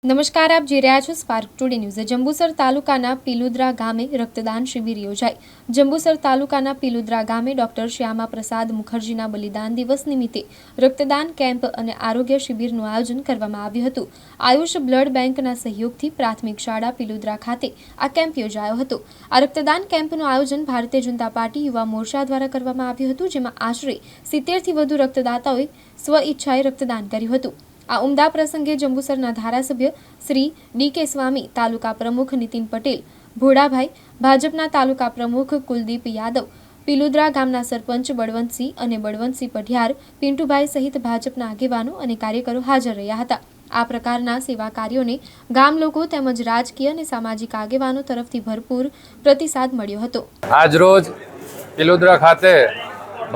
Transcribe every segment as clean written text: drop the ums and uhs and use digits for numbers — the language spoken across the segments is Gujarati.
નમસ્કાર, આપ જોઈ રહ્યા છો સ્પાર્ક ટુડે ન્યૂઝ। જંબુસર તાલુકાના પિલુદ્રા ગામે રક્તદાન શિબિર યોજાઈ। જંબુસર તાલુકાના પિલુદ્રા ગામે ડોક્ટર શ્યામા પ્રસાદ મુખર્જીના બલિદાન દિવસ નિમિત્તે રક્તદાન કેમ્પ અને આરોગ્ય શિબિરનું આયોજન કરવામાં આવ્યું હતું। આયુષ બ્લડ બેંકના સહયોગથી પ્રાથમિક શાળા પિલુદ્રા ખાતે આ કેમ્પ યોજાયો હતો। આ રક્તદાન કેમ્પનું આયોજન ભારતીય જનતા પાર્ટી યુવા મોરચા દ્વારા કરવામાં આવ્યું હતું, જેમાં આશરે 70થી વધુ રક્તદાતાઓએ સ્વઈચ્છાએ રક્તદાન કર્યું હતું। આ ઉમદા પ્રસંગે જંબુસરના ધારાસભ્ય શ્રી ડી.કે. સ્વામી, તાલુકા પ્રમુખ નીતિન પટેલ ભોડાભાઈ, ભાજપના તાલુકા પ્રમુખ કુલદીપ યાદવ, પિલુદ્રા ગામના સરપંચ બળવંતસિંહ અને બળવંતસિંહ પઢિયાર, પિન્ટુભાઈ સહિત ભાજપના આગેવાનો અને કાર્યકરો હાજર રહ્યા હતા। આ પ્રકારના સેવા કાર્યોને ગામ લોકો તેમજ રાજકીય અને સામાજિક આગેવાનો તરફથી ભરપૂર પ્રતિસાદ મળ્યો હતો। આજ રોજ પિલુદ્રા ખાતે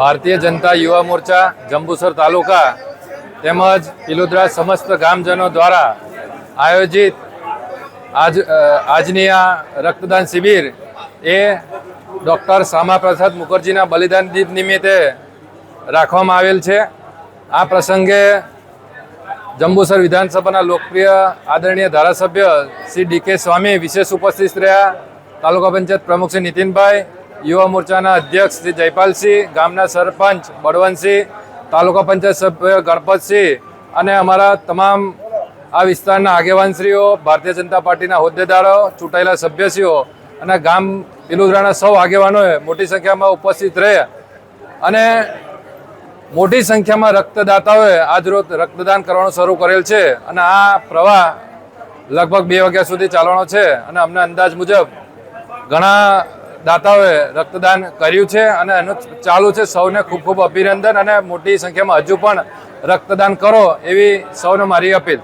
ભારતીય જનતા યુવા મોરચા જંબુસર તાલુકા તેમજ પિલુદ્રા સમસ્ત ગામજનો દ્વારા આયોજિત આજની આ રક્તદાન શિબિર એ ડૉક્ટર શ્યામા પ્રસાદ મુખર્જીના બલિદાન દિવસ નિમિત્તે રાખવામાં આવેલ છે। આ પ્રસંગે જંબુસર વિધાનસભાના લોકપ્રિય આદરણીય ધારાસભ્ય શ્રી ડી.કે. સ્વામી વિશેષ ઉપસ્થિત રહ્યા। તાલુકા પંચાયત પ્રમુખ શ્રી નીતિનભાઈ, યુવા મોરચાના અધ્યક્ષ શ્રી જયપાલસિંહ, ગામના સરપંચ બળવંતસિંહ, તાલુકા પંચાયત સભ્ય ગણપતસિંહ અને અમારા તમામ આ વિસ્તારના આગેવાનશ્રીઓ, ભારતીય જનતા પાર્ટીના હોદ્દેદારો, ચૂંટાયેલા સભ્યશ્રીઓ અને ગામ પિલુદ્રાના સૌ આગેવાનોએ મોટી સંખ્યામાં ઉપસ્થિત રહ્યા અને મોટી સંખ્યામાં રક્તદાતાઓએ આજરોજ રક્તદાન કરવાનું શરૂ કરેલ છે અને આ પ્રવાહ લગભગ 2 વાગ્યા સુધી ચાલવાનો છે અને અમને અંદાજ મુજબ ઘણા દાતાઓએ રક્તદાન કર્યું છે અને એનું ચાલુ છે। સૌને ખૂબ ખૂબ અભિનંદન અને મોટી સંખ્યામાં હજુ પણ રક્તદાન કરો એવી સૌને મારી અપીલ।